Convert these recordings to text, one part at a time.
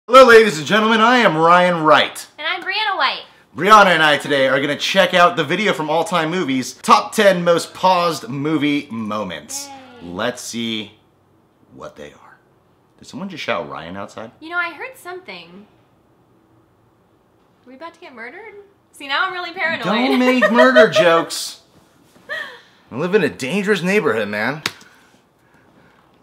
Hello ladies and gentlemen, I am Ryan Wright. And I'm Briana White. Briana and I today are going to check out the video from Alltime Movies, Top 10 Most Paused Movie Moments. Yay. Let's see what they are. Did someone just shout Ryan outside? You know, I heard something. Are we about to get murdered? See, now I'm really paranoid. Don't make murder jokes. I live in a dangerous neighborhood, man.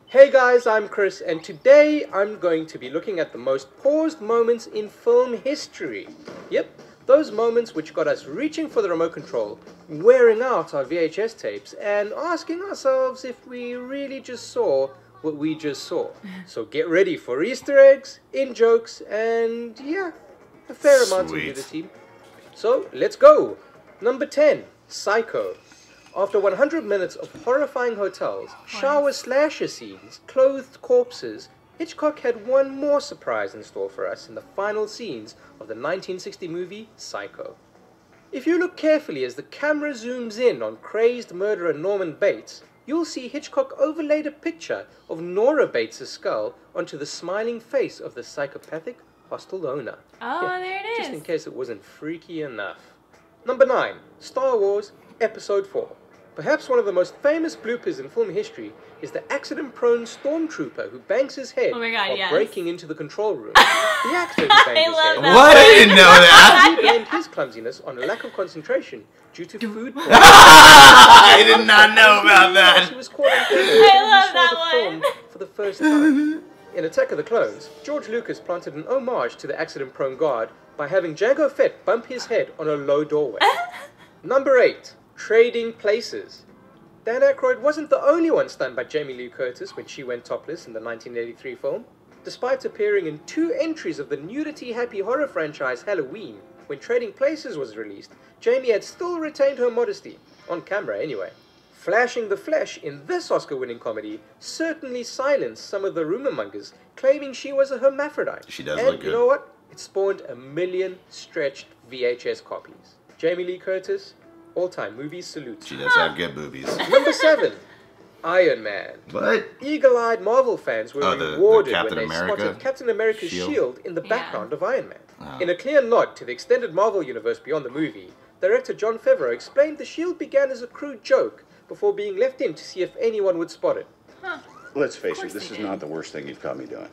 Hey guys, I'm Chris, and today I'm going to be looking at the most paused moments in film history. Yep, those moments which got us reaching for the remote control, wearing out our VHS tapes, and asking ourselves if we really just saw what we just saw. So get ready for Easter eggs, in-jokes, and yeah, a fair amount of nudity. So, let's go! Number 10, Psycho. After 100 minutes of horrifying hotels, shower slasher scenes, clothed corpses, Hitchcock had one more surprise in store for us in the final scenes of the 1960 movie Psycho. If you look carefully as the camera zooms in on crazed murderer Norman Bates, you'll see Hitchcock overlaid a picture of Nora Bates' skull onto the smiling face of the psychopathic hostel owner. Oh, there it is. Just in case it wasn't freaky enough. Number 9, Star Wars Episode 4. Perhaps one of the most famous bloopers in film history is the accident-prone stormtrooper who bangs his head while breaking into the control room. The actor who banged his head. What? I didn't know that! He blamed his clumsiness on a lack of concentration due to food poisoning. I did not know about that! He was caught on camera I love when he saw that the film for the first time. In Attack of the Clones, George Lucas planted an homage to the accident-prone guard by having Jango Fett bump his head on a low doorway. Number 8. Trading Places. Dan Aykroyd wasn't the only one stunned by Jamie Lee Curtis when she went topless in the 1983 film. Despite appearing in 2 entries of the nudity-happy horror franchise Halloween, when Trading Places was released, Jamie had still retained her modesty, on camera anyway. Flashing the flesh in this Oscar-winning comedy certainly silenced some of the rumor-mongers, claiming she was a hermaphrodite. She does and look good. You know what? It spawned 1 million stretched VHS copies. Jamie Lee Curtis, All-Time Movies salute. She does have good boobies. Number 7, Iron Man. What? Eagle-eyed Marvel fans were rewarded when they America spotted Captain America's shield in the background of Iron Man. Oh. In a clear nod to the extended Marvel universe beyond the movie, director Jon Favreau explained the shield began as a crude joke before being left in to see if anyone would spot it. Let's face it, this is not the worst thing you've caught me doing.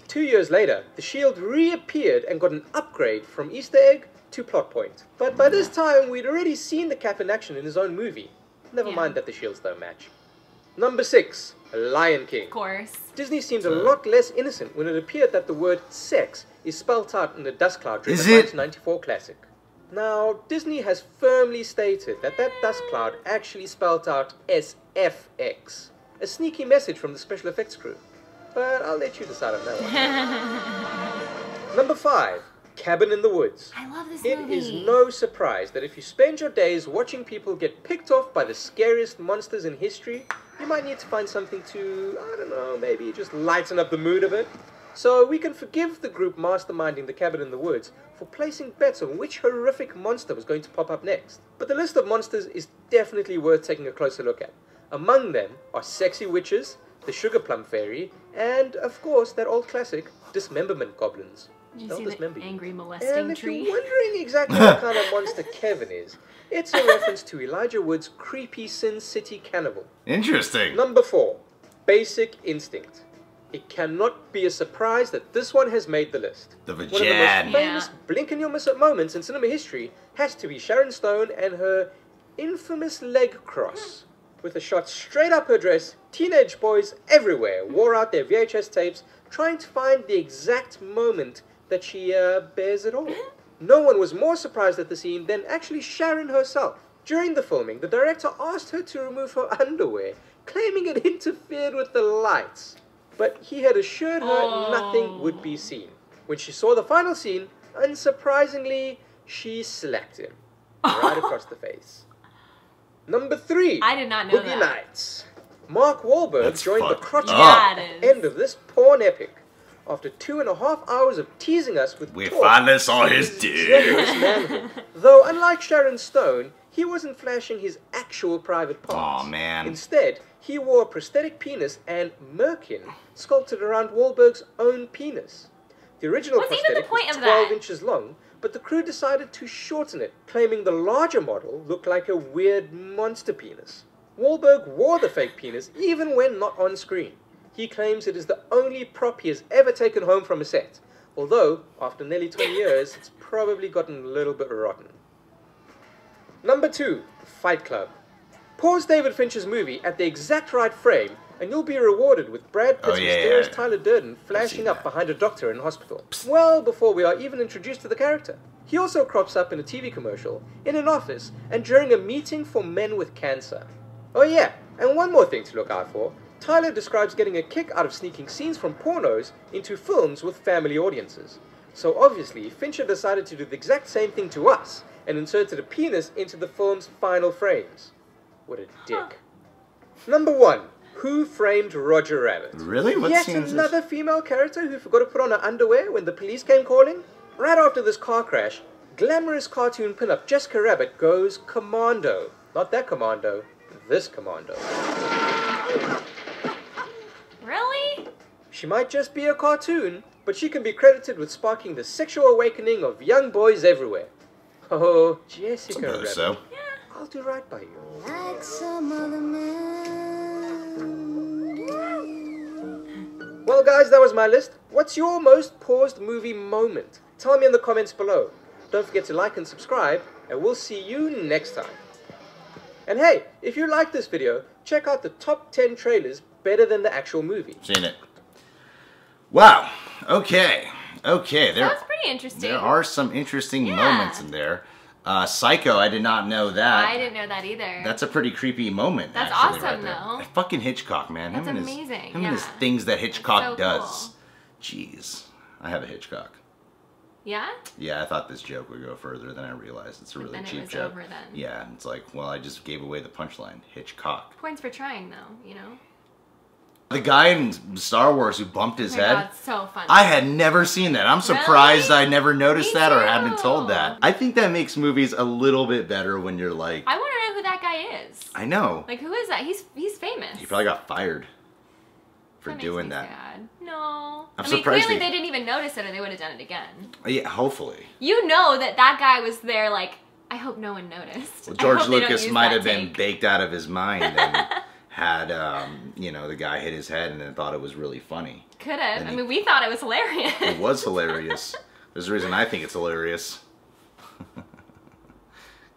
2 years later, the shield reappeared and got an upgrade from Easter egg to plot point. But by this time, we'd already seen the Cap in action in his own movie. Never mind that the shields don't match. Number 6, Lion King. Of course. Disney seemed a lot less innocent when it appeared that the word sex is spelt out in the dust cloud during the 1994 classic. Now, Disney has firmly stated that dust cloud actually spelt out SFX. A sneaky message from the special effects crew. But I'll let you decide on that one. Number 5, Cabin in the Woods. I love this It movie. is no surprise that if you spend your days watching people get picked off by the scariest monsters in history, you might need to find something to, I don't know, maybe just lighten up the mood a bit. So we can forgive the group masterminding the Cabin in the Woods for placing bets on which horrific monster was going to pop up next. But the list of monsters is definitely worth taking a closer look at. Among them are sexy witches, the sugar plum fairy, and, of course, that old classic, dismemberment goblins. Did you see the angry molesting And if tree? you're wondering exactly what kind of monster Kevin is, it's a reference to Elijah Wood's creepy Sin City cannibal. Interesting. Number 4, Basic Instinct. It cannot be a surprise that this one has made the list. The One of the most vagina. famous blink-and-you'll-miss-it moments in cinema history has to be Sharon Stone and her infamous leg cross. With a shot straight up her dress, teenage boys everywhere wore out their VHS tapes trying to find the exact moment that she bears it all. No one was more surprised at the scene than actually Sharon herself. During the filming, the director asked her to remove her underwear, claiming it interfered with the lights. But he had assured her nothing would be seen. When she saw the final scene, unsurprisingly, she slapped him right across the face. Number 3, I did not know Boogie that. Nights. Mark Wahlberg joined the crotchety end of this porn epic. After 2.5 hours of teasing us with We talk, finally saw his generous dick. manhood. Though unlike Sharon Stone, he wasn't flashing his actual private parts. Aw, man. Instead, he wore a prosthetic penis and merkin sculpted around Wahlberg's own penis. The original What's even the prosthetic point was of 12 that? inches long, but the crew decided to shorten it, claiming the larger model looked like a weird monster penis. Wahlberg wore the fake penis even when not on screen. He claims it is the only prop he has ever taken home from a set, although, after nearly 20 years, it's probably gotten a little bit rotten. Number 2, Fight Club. Pause David Fincher's movie at the exact right frame, and you'll be rewarded with Brad Pitt's mysterious Tyler Durden flashing up behind a doctor in hospital. Well, before we are even introduced to the character. He also crops up in a TV commercial, in an office, and during a meeting for men with cancer. Oh yeah, and one more thing to look out for. Tyler describes getting a kick out of sneaking scenes from pornos into films with family audiences. So obviously, Fincher decided to do the exact same thing to us, and inserted a penis into the film's final frames. What a dick. Number 1. Who Framed Roger Rabbit? Really? What Yet scene is another female character who forgot to put on her underwear when the police came calling? Right after this car crash, glamorous cartoon pinup Jessica Rabbit goes commando. Not that commando, this commando. Really? She might just be a cartoon, but she can be credited with sparking the sexual awakening of young boys everywhere. Oh, Jessica Suppose Rabbit. so. Yeah. I'll do right by you. Like some other man. Well guys, that was my list. What's your most paused movie moment? Tell me in the comments below. Don't forget to like and subscribe, and we'll see you next time. And hey, if you like this video, check out the top 10 trailers better than the actual movie. Seen it. Wow. Okay. Okay. That was pretty interesting. There are some interesting moments in there. Psycho, I did not know that. I didn't know that either. That's a pretty creepy moment. That's actually, awesome, right there. though. Fucking Hitchcock, man. That's him amazing, And his yeah. things that Hitchcock So does. cool. Jeez. I have a Hitchcock. Yeah? Yeah, I thought this joke would go further, then I realized it's a really then it cheap was joke. over then. Yeah, it's like, well, I just gave away the punchline. Hitchcock. Points for trying, though, you know? The guy in Star Wars who bumped his Oh my head. God, so funny. I had never seen that. I'm surprised Really? I never noticed Me that or too. had been told that. I think that makes movies a little bit better when you're like, I want to know who that guy is. I know. Like, who is that? He's famous. He probably got fired for That doing makes me that. sad. No. I'm I mean, surprised clearly they- they didn't even notice it or they would have done it again. Yeah, hopefully. You know that guy was there like, I hope no one noticed. Well, I George hope they don't Lucas use might that have been take. baked out of his mind and had, you know, the guy hit his head and then thought it was really funny. Could have. And I he- mean, we thought it was hilarious. It was hilarious. There's a reason I think it's hilarious.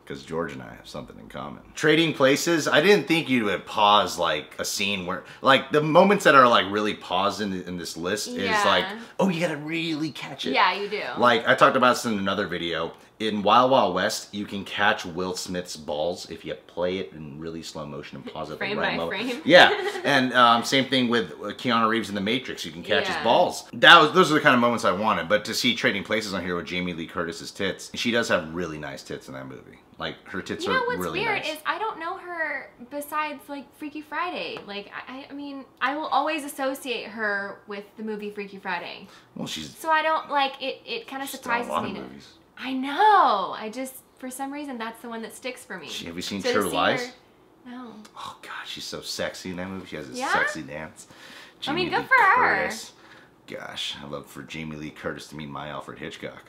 Because George and I have something in common. Trading Places, I didn't think you would pause like a scene where, like the moments that are like really paused in this list is Yeah. like, oh, you gotta really catch it. Yeah, you do. Like, I talked about this in another video. In Wild Wild West, you can catch Will Smith's balls if you play it in really slow motion and pause it at the Frame right by moment. frame. Yeah, and same thing with Keanu Reeves in The Matrix. You can catch his Yeah. balls. Those are the kind of moments I wanted. But to see Trading Places on here with Jamie Lee Curtis's tits, she does have really nice tits in that movie. Like, her tits You know are what's really weird nice. is I don't know her besides like Freaky Friday. Like I mean I will always associate her with the movie Freaky Friday. Well, she's So I don't like it. It kind of she's done a surprises lot me. of To, movies. I know. I just for some reason that's the one that sticks for me. Have you seen So to True see Lies? her- no. Oh god, she's so sexy in that movie. She has this Yeah? sexy dance. I mean, Jamie good Lee for her. Curtis. Gosh, I'd love for Jamie Lee Curtis to meet my Alfred Hitchcock.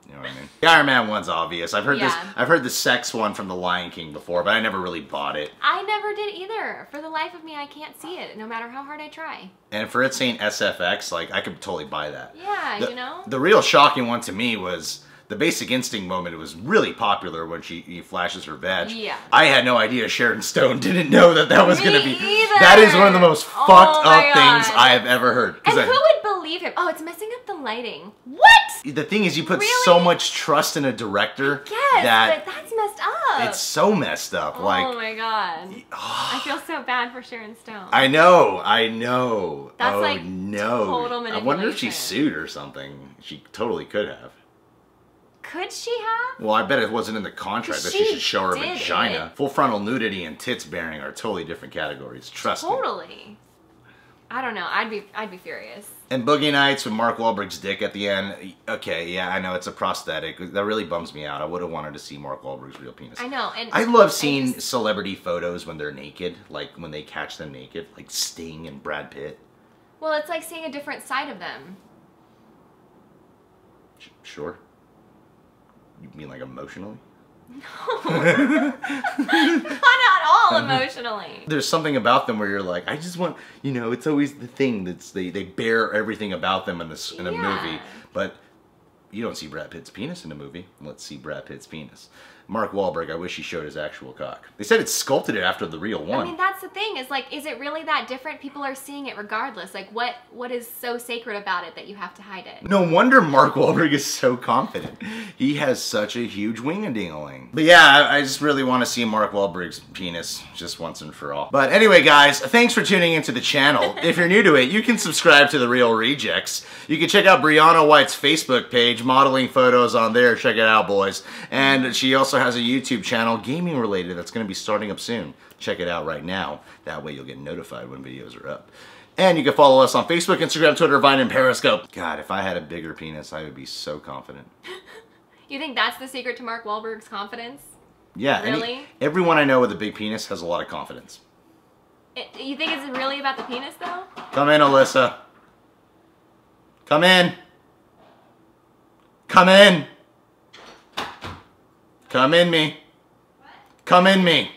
You know what I mean? The Iron Man one's obvious. I've heard Yeah. I've heard the sex one from The Lion King before, but I never really bought it. I never did either. For the life of me, I can't see it, no matter how hard I try. And for it saying SFX, like I could totally buy that. Yeah, The- you know? The real shocking one to me was the Basic Instinct moment. It was really popular when he flashes her veg. Yeah. I had no idea Sharon Stone didn't know that was Me going to be. either. That is one of the most Oh fucked my up things God. I have ever heard. 'Cause And who would believe him? Oh, it's messing up the lighting. What? the thing is, you put Really? so much trust in a director Yes, that but that's messed up. it's so messed up. Oh Like, my god. I feel so bad for Sharon Stone. I know. That's oh like no. total I wonder if she manipulation. sued or something. She totally could have. Could she have? Well, I bet it wasn't in the contract that she She should show her did vagina. it. Full frontal nudity and tits bearing are totally different categories. Trust me. Totally. I don't know. I'd be furious. And Boogie Nights with Mark Wahlberg's dick at the end. Okay, yeah, I know it's a prosthetic. That really bums me out. I would have wanted to see Mark Wahlberg's real penis. I know. And I love seeing just- celebrity photos when they're naked, like when they catch them naked, like Sting and Brad Pitt. Well, it's like seeing a different side of them. Sure. You mean like emotionally? No. Not at all emotionally. There's something about them where you're like, I just want, you know, it's always the thing that's they bear everything about them in this in a movie, but you don't see Brad Pitt's penis in a movie. Let's see Brad Pitt's penis. Mark Wahlberg, I wish he showed his actual cock. They said it sculpted it after the real one. I mean, that's the thing, is like, is it really that different? People are seeing it regardless. Like, what is so sacred about it that you have to hide it? No wonder Mark Wahlberg is so confident. He has such a huge wing-a-ding-a-ling. But yeah, I just really want to see Mark Wahlberg's penis just once and for all. But anyway, guys, thanks for tuning into the channel. If you're new to it, you can subscribe to The Real Rejects. You can check out Briana White's Facebook page, modeling photos on there. Check it out, boys. And she also has a YouTube channel, gaming related, that's going to be starting up soon. Check it out right now. That way you'll get notified when videos are up. And you can follow us on Facebook, Instagram, Twitter, Vine, and Periscope. God, if I had a bigger penis, I would be so confident. You think that's the secret to Mark Wahlberg's confidence? Yeah. Really? Everyone I know with a big penis has a lot of confidence. You think it's really about the penis, though? Come in, Alyssa. Come in. Come in. Come in me. Come in me.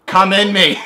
Come in me.